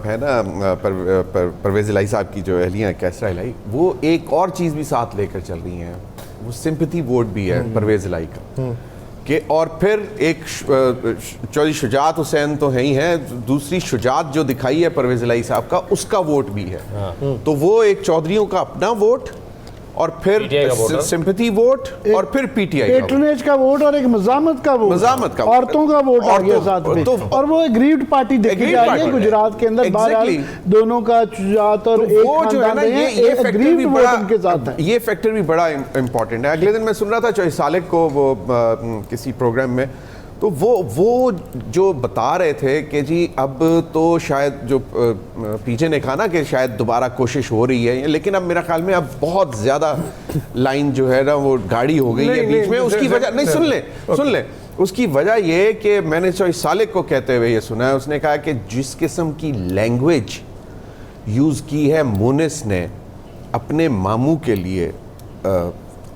है ना परवेज इलाही साहब की जो अहलिया कैसरा इलाही, वो एक और चीज़ भी साथ लेकर चल रही हैं, वो सिंपैथी वोट भी है परवेज इलाही का कि, और फिर एक चौधरी शुजात हुसैन तो है ही है, दूसरी शुजात जो दिखाई है परवेज इलाही साहब का, उसका वोट भी है। तो वो एक चौधरियों का अपना वोट, और फिर सिंपैथी वोट, और फिर पीटीआई पेट्रोनेज का वोट, और एक मजामत का वोट, औरतों का वोट आ गया साथ में। और वो एग्रीव्ड पार्टी देखी जा रही है गुजरात के अंदर, बहरहाल दोनों का शुजात और एक खानदान है, एक एग्रीव्ड वोट उनके साथ है। ये फैक्टर भी बड़ा इंपॉर्टेंट है। अगले दिन मैं सुन रहा था चौधरी सालेक को वो किसी प्रोग्राम में, तो वो जो बता रहे थे कि जी अब तो शायद जो पीछे ने कहा ना कि शायद दोबारा कोशिश हो रही है, लेकिन अब मेरा ख्याल में अब बहुत ज़्यादा लाइन जो है ना वो गाड़ी हो गई है बीच में। उसकी वजह नहीं, सुन ले, उसकी वजह ये कि मैंने चौधरी सालेक को कहते हुए ये सुना है, उसने कहा कि जिस किस्म की लैंग्वेज यूज़ की है मुनिस ने अपने मामू के लिए,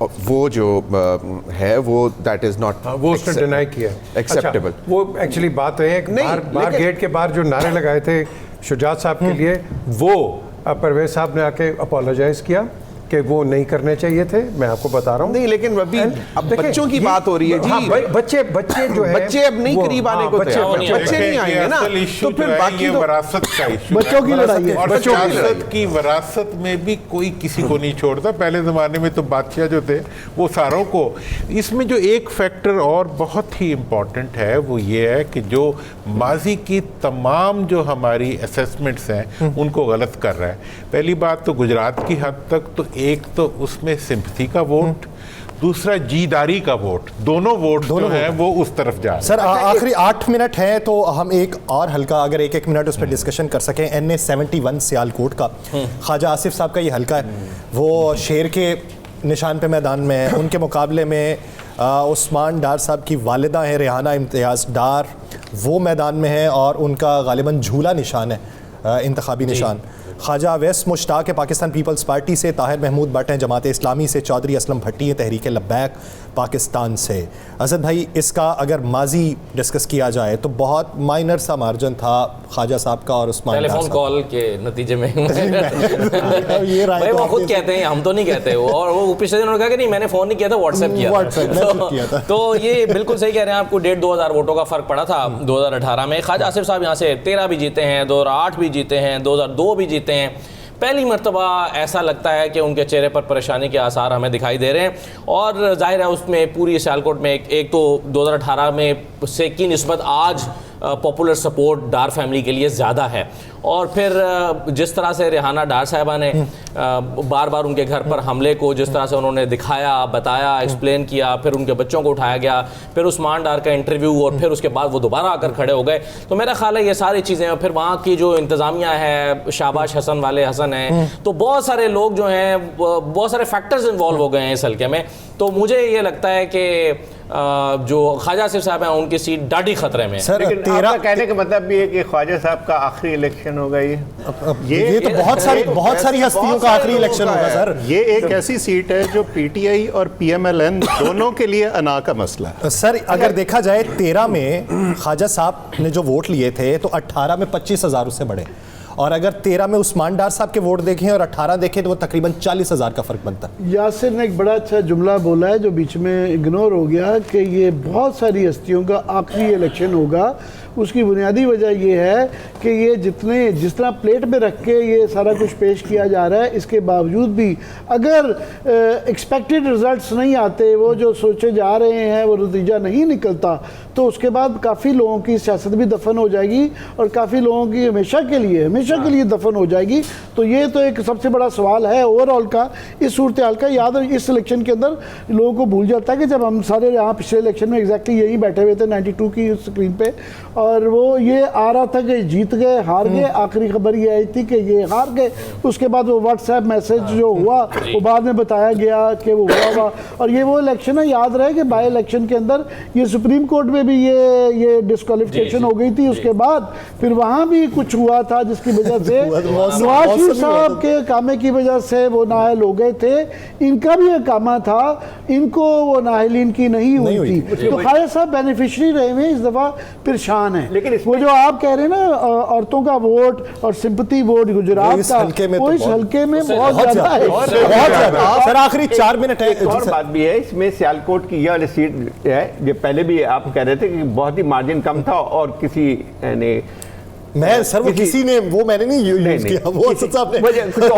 वो जो है वो दैट इज नॉट, वो उसने डिनाई किया एक्सेप्टेबल। वो एक्चुअली बात है कि बाहर गेट के बाहर जो नारे लगाए थे शुजात साहब के लिए, वो परवेज साहब ने आके अपोलोजाइज किया कि वो नहीं करने चाहिए थे। मैं आपको बता रहा हूँ नहीं, लेकिन अभी अब बच्चों की बात हो रही है जी। हाँ, बच्चे जो है बच्चे अब नहीं करीब आने को तैयार, बच्चे नहीं आएंगे ना, तो फिर बाकी विरासत का इशू, बच्चों की लड़ाई है। और सियासत की विरासत में भी कोई किसी को नहीं छोड़ता। पहले ज़माने में तो बादशाह जो थे वो सारों को। इसमें जो एक फैक्टर और बहुत ही इम्पोर्टेंट है वो ये है कि जो माजी की तमाम जो हमारी असेसमेंट्स हैं उनको गलत कर रहा है। पहली बात तो गुजरात की हद तक तो एक तो उसमें सिंपैथी का वोट, दूसरा जीदारी का वोट, दोनों वोट जो हैं वो उस तरफ जा रहे हैं। सर आखिरी 8 मिनट हैं तो हम एक और हल्का अगर एक मिनट उस पर डिस्कशन कर सकें। NA 71 सियालकोट का ख्वाजा आसिफ साहब का ये हल्का है, वो शेर के निशान पे मैदान में है। उनके मुकाबले में उस्मान डार साहब की वालिदा हैं रेहाना इम्तियाज़ डार, वो मैदान में है और उनका गालिबन झूला निशान है, इंतखाबी निशान। ख्वाजा अवैस मुश्ताक है पाकिस्तान पीपल्स पार्टी से, ताहिर महमूद भट्ट हैं जमात इस्लामी से, चौधरी असलम भट्टी हैं तहरीक लब्बैक पाकिस्तान से। असद भाई, इसका अगर माजी डिस्कस किया जाए तो बहुत माइनर सा मार्जिन था ख्वाजा साहब का और उस्मान टेलीफोन कॉल के नतीजे में ये राय भाई तो वो खुद कहते हैं, हम तो नहीं कहते वो, और वो पिछले दिनों ने कहा कि नहीं मैंने फ़ोन नहीं किया था, व्हाट्सएप किया था। तो ये बिल्कुल सही कह रहे हैं, आपको 1,500 वोटों का फ़र्क पड़ा था 2018 में। ख्वाजा आसिफ साहब यहाँ से 13 भी जीते हैं, 2008 भी जीते हैं, 2002 भी जीते हैं। पहली मर्तबा ऐसा लगता है कि उनके चेहरे पर परेशानी के आसार हमें दिखाई दे रहे हैं, और जाहिर है उसमें पूरी सियालकोट में एक तो 2018 में से की निस्बत आज पॉपुलर सपोर्ट डार फैमिली के लिए ज़्यादा है, और फिर जिस तरह से रेहाना डार साहिबा ने बार बार उनके घर पर हमले को जिस तरह से उन्होंने दिखाया, बताया, एक्सप्लेन किया, फिर उनके बच्चों को उठाया गया, फिर उस्मान डार का इंटरव्यू, और फिर उसके बाद वो दोबारा आकर खड़े हो गए। तो मेरा ख्याल है ये सारी चीज़ें, और फिर वहाँ की जो इंतज़ामिया है, शाबाश हसन वाले हसन हैं, तो बहुत सारे लोग जो हैं, बहुत सारे फैक्टर्स इन्वॉल्व हो गए हैं इस हल्के में। तो मुझे ये लगता है कि जो ख्वाजा आसिफ साहब हैं उनकी सीट डाढ़ी खतरे में। सर, लेकिन आपका कहने का मतलब भी है कि ख्वाजा साहब का आखिरी इलेक्शन इलेक्शन होगा ये तो बहुत सारी हस्तियों का आखिरी इलेक्शन होगा सर। ये एक ऐसी सीट है जो पीटीआई और पीएमएलएन दोनों के लिए अना का मसला है। सर अगर देखा जाए 13 में ख्वाजा साहब ने जो वोट लिए थे तो 18 में 25,000 उससे बढ़े, और अगर 13 में उस्मान डार साहब के वोट देखें और 18 देखें तो वो तकरीबन 40,000 का फर्क बनता है। यासिर ने एक बड़ा अच्छा जुमला बोला है जो बीच में इग्नोर हो गया कि ये बहुत सारी हस्तियों का आखिरी इलेक्शन होगा। उसकी बुनियादी वजह ये है कि ये जिस तरह प्लेट में रख के ये सारा कुछ पेश किया जा रहा है, इसके बावजूद भी अगर एक्सपेक्टेड रिजल्ट्स नहीं आते, वो जो सोचे जा रहे हैं वो नतीजा नहीं निकलता, तो उसके बाद काफ़ी लोगों की सियासत भी दफन हो जाएगी और काफ़ी लोगों की हमेशा के लिए दफन हो जाएगी। तो ये तो एक सबसे बड़ा सवाल है ओवरऑल का, इस सूरत हाल का। याद है इस इलेक्शन के अंदर लोगों को भूल जाता है कि जब हम सारे यहाँ पिछले इलेक्शन में एग्जैक्टली यही बैठे हुए थे 92 की स्क्रीन पे, और वो ये आ रहा था कि जीत गए, हार गए, आखिरी खबर ये आई थी कि ये हार गए। उसके बाद वो व्हाट्सएप मैसेज जो हुआ वो बाद में बताया गया कि वो हुआ। और ये वो इलेक्शन है, याद रहे कि बाई इलेक्शन के अंदर ये सुप्रीम कोर्ट में भी ये डिस्क्वालिफिकेशन हो गई थी। उसके बाद फिर वहाँ भी कुछ हुआ था जिसकी वजह से नवाज शरीफ साहब के कामे की वजह से वो नाअहल हो गए थे। इनका भी एक कामा था, इनको वो नाअहलीन की नहीं हुई थी। तो ख्वाजा साहब बेनिफिशरी रहे हुए, इस दफ़ा परेशान है। लेकिन वो जो आप कह रहे हैं ना औरतों का वोट और सिंपैथी वोट गुजरात का, वो इस हल्के में बहुत ज्यादा है। सर आखिरी 4 मिनट है। एक और बात भी है इसमें, सियालकोट की यह वाली सीट है जो पहले भी आप कह रहे थे कि बहुत ही मार्जिन कम था और किसी यानी मैं सर वो किसी ने वो मैंने नहीं यूज किया, वो असद साहब ने कुछ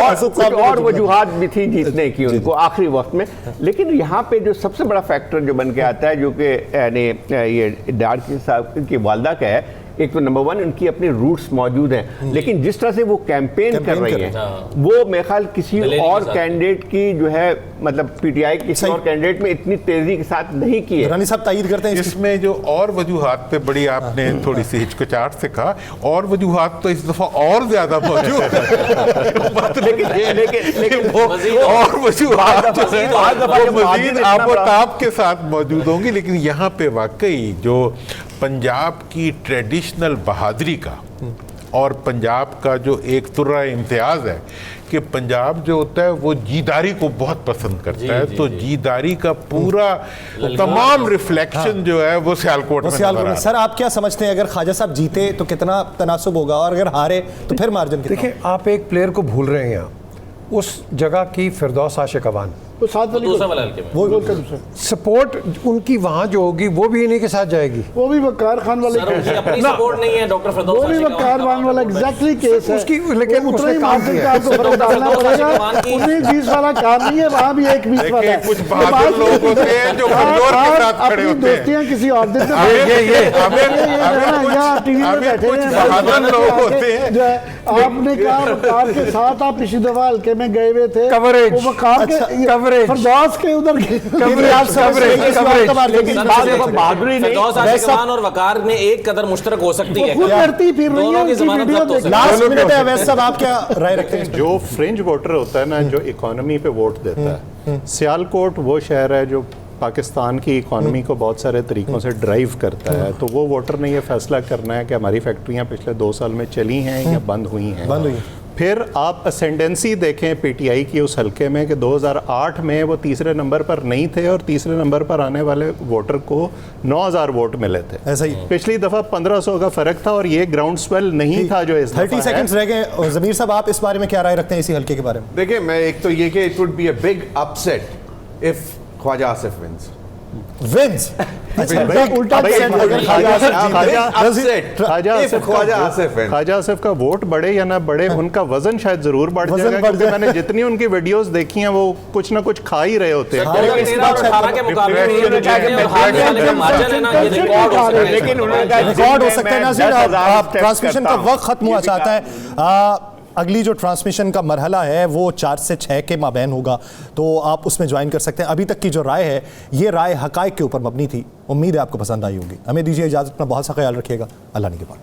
और वजूहात भी थी जीतने की उनको आखिरी वक्त में। लेकिन यहाँ पे जो सबसे बड़ा फैक्टर जो बन के आता है, जो कि यानी ये डार साहब की वालदा का है, एक तो नंबर 1 उनकी अपनी रूट्स मौजूद हैं, लेकिन जिस तरह से वो कैंपेन कर रही हैं वो मेरे ख्याल किसी और कैंडिडेट की जो है मतलब पीटीआई किसी और कैंडिडेट में इतनी तेजी के साथ नहीं की है। रानी साहब तायीद करते हैं इसमें जो और वजूहात पे बड़ी आपने थोड़ी सी हिचकिचाहट से कहा, और वजूहात तो इस दफा और ज्यादा मौजूद लेकिन और वजूहात मजीद आबोताब के साथ मौजूद होंगी। लेकिन यहाँ पे वाकई जो पंजाब की ट्रेडिशनल बहादुरी का और पंजाब का जो एक तुर्रा इम्तियाज़ है कि पंजाब जो होता है वो जीदारी को बहुत पसंद करता है, तो जीदारी का पूरा तमाम रिफ्लेक्शन जो है वो सियालकोट में नजर आता है। सर आप क्या समझते हैं, अगर ख्वाजा साहब जीते तो कितना तनासुब होगा, और अगर हारे तो फिर मार्जिन कितना? देखिए आप एक प्लेयर को भूल रहे हैं, उस जगह की फिरदौस आशिक अवान, वो साथ वाले वो सपोर्ट उनकी वहाँ जो होगी वो भी इन्हीं के साथ जाएगी। वो भी वकार खान वाले अपनी सपोर्ट नहीं है डॉक्टर फिरदौस, वो भी वकार खान वाला एग्जैक्टली केस है उसकी, लेकिन उसने काम किया। आपको फर्क डालना पड़ेगा, 19-20 वाला काम नहीं है, वहाँ भी 1-20 वाला है। कुछ बहादुर लोग होते हैं जो कमजोर के साथ खड़े होते हैं। दोस्तियां किसी और दिन टीवी में बैठे हैं, आपने कहा वकार के साथ आप पिछली दफा हल्के में गए हुए थे, कवरेज फरदास के उधर बहादुरी नहीं और वकार में एक कदर मुश्तरक हो सकती है। लड़ती फिर रही है। लास्ट मिनट है अवैध साहब, आप क्या राय रखते हैं? जो फ्रिंज वोटर होता है ना, जो इकोनॉमी पे वोट देता है, सियालकोट वो शहर है जो पाकिस्तान की इकोनॉमी को बहुत सारे तरीकों से ड्राइव करता है। तो वो वोटर ने ये फैसला करना है कि हमारी फैक्ट्रियां पिछले 2 साल में चली हैं या बंद हुई हैं। फिर आप असेंडेंसी देखें पीटीआई की उस हल्के में कि 2008 में वो तीसरे नंबर पर नहीं थे और तीसरे नंबर पर आने वाले वोटर को 9,000 वोट मिले थे। ऐसा ही पिछली दफा 1500 का फर्क था और ये ग्राउंड स्वेल नहीं था जो इस 30 सेकंड्स रह गए। ज़मीर साहब आप इस बारे में क्या राय रखते हैं इसी हल्के के बारे में? देखिए मैं एक तो ये कि it would be a big upset if Khawaja Asif wins. Khawaja Asif का वोट बढ़े या ना बढ़े, उनका वजन शायद जरूर बढ़ जाएगा, क्योंकि मैंने जितनी उनकी वीडियोस देखी हैं वो कुछ ना कुछ खा ही रहे होते हैं। रिकॉर्ड हो सकता है नाज़रीन, आप ट्रांसमिशन का वक्त खत्म हुआ चाहता है। अगली जो ट्रांसमिशन का मरहला है वो 4 से 6 के माबैन होगा, तो आप उसमें ज्वाइन कर सकते हैं। अभी तक की जो राय है ये राय हकायक के ऊपर मबनी थी। उम्मीद है आपको पसंद आई होगी। हमें दीजिए इजाज़त, अपना बहुत सा ख्याल रखिएगा। अल्लाह निगहबान।